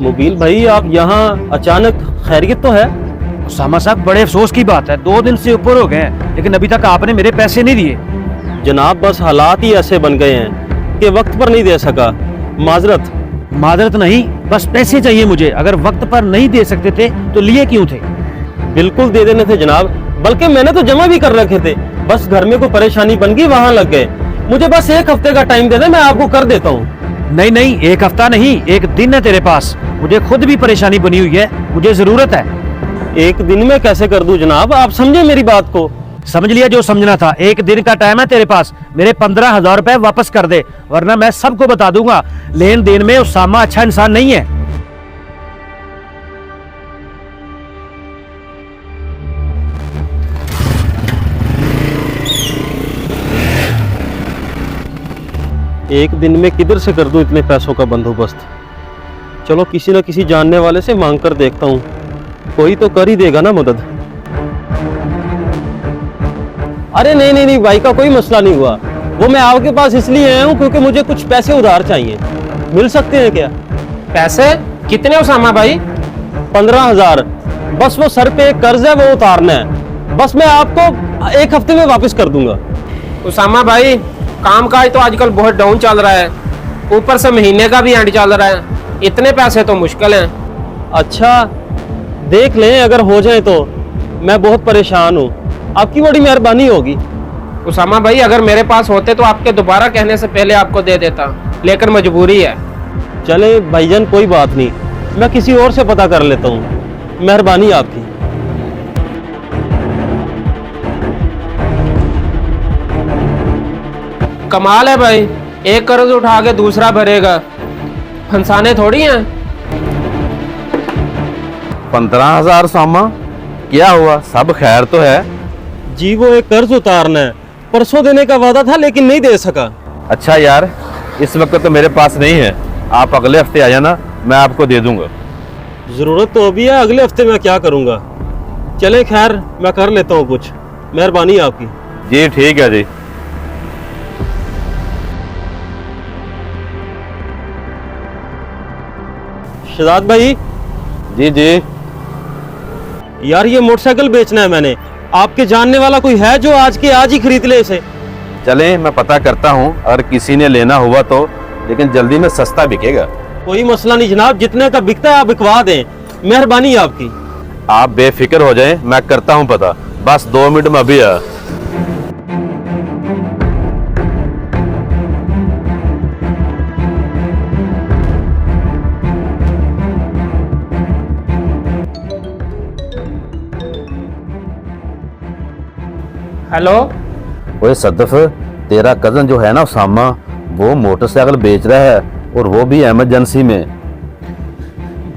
Mobil भाई, आप यहाँ अचानक, खैरियत तो है? उसामा साहब, बड़े अफसोस की बात है, 2 दिन से ऊपर हो गए हैं लेकिन अभी तक आपने मेरे पैसे नहीं दिए। जनाब बस हालात ही ऐसे बन गए हैं कि वक्त पर नहीं दे सका। माजरत नहीं, बस पैसे चाहिए मुझे। अगर वक्त पर नहीं दे सकते थे तो लिए क्यों थे? बिल्कुल दे देने थे जनाब, बल्कि मैंने तो जमा भी कर रखे थे, बस घर में कोई परेशानी बन गई, वहां लग गए। मुझे बस 1 हफ्ते का टाइम दे दे, मैं आपको कर देता हूँ। नहीं, 1 हफ्ता नहीं, 1 दिन है तेरे पास। मुझे खुद भी परेशानी बनी हुई है, मुझे जरूरत है। 1 दिन में कैसे कर दूं जनाब, आप समझे मेरी बात को। समझ लिया जो समझना था। 1 दिन का टाइम है तेरे पास, मेरे 15,000 रुपए वापस कर दे, वरना मैं सबको बता दूंगा लेन देन में उसामा अच्छा इंसान नहीं है। एक दिन में किधर से कर दूं इतने पैसों का बंदोबस्त। चलो किसी न किसी जानने वाले से मांग कर देखता हूँ, कोई तो कर ही देगा ना मदद। अरे नहीं भाई का कोई मसला नहीं हुआ, वो मैं आपके पास इसलिए आया हूँ क्योंकि मुझे कुछ पैसे उधार चाहिए, मिल सकते हैं क्या? पैसे कितने उसामा भाई? 15,000। बस वो सर पे एक कर्ज है, वो उतारना है। बस मैं आपको 1 हफ्ते में वापस कर दूंगा। उसामा भाई, कामकाज तो आजकल बहुत डाउन चल रहा है, ऊपर से महीने का भी एंड चल रहा है, इतने पैसे तो मुश्किल हैं। अच्छा देख लें, अगर हो जाए तो। मैं बहुत परेशान हूँ, आपकी बड़ी मेहरबानी होगी। उसामा भाई, अगर मेरे पास होते तो आपके दोबारा कहने से पहले आपको दे देता, लेकिन मजबूरी है। चले भाईजान, कोई बात नहीं, मैं किसी और से पता कर लेता हूँ, मेहरबानी आपकी। कमाल है भाई, एक कर्ज उठा के दूसरा भरेगा, फंसाने थोड़ी हैं। 15,000 सामा, क्या हुआ? सब खैर तो है? जी वो एक कर्ज उतारना है, परसों देने का वादा था लेकिन नहीं दे सका। अच्छा यार, इस वक्त तो मेरे पास नहीं है, आप अगले हफ्ते आ जाना, मैं आपको दे दूंगा। जरूरत तो अभी है, अगले हफ्ते मैं क्या करूँगा। चले खैर, मैं कर लेता हूँ कुछ, मेहरबानी आपकी। जी ठीक है जी। शहजाद भाई। जी यार ये मोटरसाइकिल बेचना है मैंने, आपके जानने वाला कोई है जो आज के आज ही खरीद ले इसे? चलें, मैं पता करता हूँ, अगर किसी ने लेना हुआ तो, लेकिन जल्दी में सस्ता बिकेगा। कोई मसला नहीं जनाब, जितने का बिकता है आप बिकवा दें, मेहरबानी आपकी। आप बेफिक्र हो जाएं, मैं करता हूँ पता, बस 2 मिनट में अभी आ। हेलो। ओए सदफ, तेरा कजन जो है ना उसामा, वो मोटरसाइकिल बेच रहा है, और वो भी इमरजेंसी में।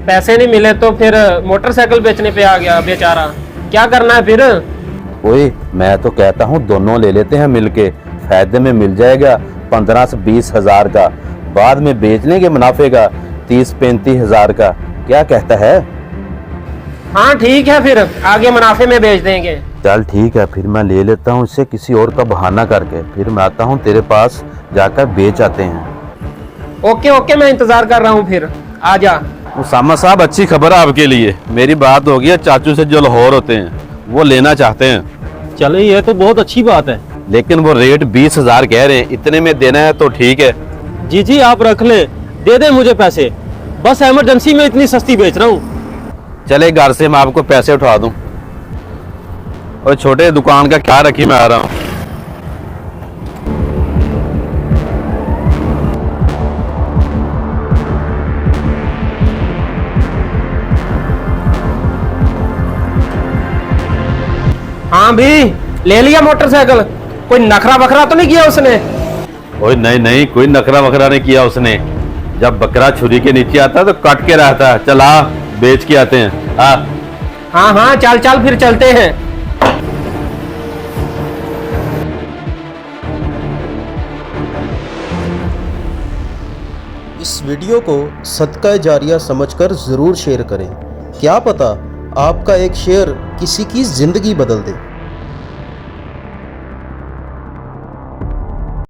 पैसे नहीं मिले तो फिर मोटरसाइकिल बेचने पे आ गया बेचारा, क्या करना है फिर? ओए मैं तो कहता हूँ दोनों ले लेते हैं मिलके, फायदे में मिल जाएगा 15 से 20 हजार का, बाद में बेच लेंगे मुनाफे का 30-35 हजार का, क्या कहता है? हाँ ठीक है, फिर आगे मुनाफे में बेच देंगे। चल ठीक है, फिर मैं ले लेता हूँ इससे किसी और का बहाना करके, फिर मैं आता हूँ तेरे पास, जाकर बेच आते हैं। ओके, मैं इंतजार कर रहा हूँ, फिर आ जा। उसामा साहब, अच्छी खबर है आपके लिए, मेरी बात हो गई है चाचू से जो लाहौर होते हैं, वो लेना चाहते हैं। चले ये तो बहुत अच्छी बात है, लेकिन वो रेट 20 हजार कह रहे हैं, इतने में देना है तो ठीक है। जी आप रख लें, दे दें मुझे पैसे, बस इमरजेंसी में इतनी सस्ती बेच रहा हूँ। चले घर से मैं आपको पैसे उठा दूं, और छोटे दुकान का ख्याल रखिए, मैं आ रहा हूँ। हाँ भी, ले लिया मोटरसाइकिल, कोई नखरा बखरा तो नहीं किया उसने? ओए नहीं, कोई नखरा वखरा नहीं किया उसने, जब बकरा छुरी के नीचे आता तो कट के रहता है। चल आ, बेच के आते हैं। हाँ चल फिर चलते हैं। इस वीडियो को सदका जारिया समझकर ज़रूर शेयर करें, क्या पता आपका एक शेयर किसी की ज़िंदगी बदल दे।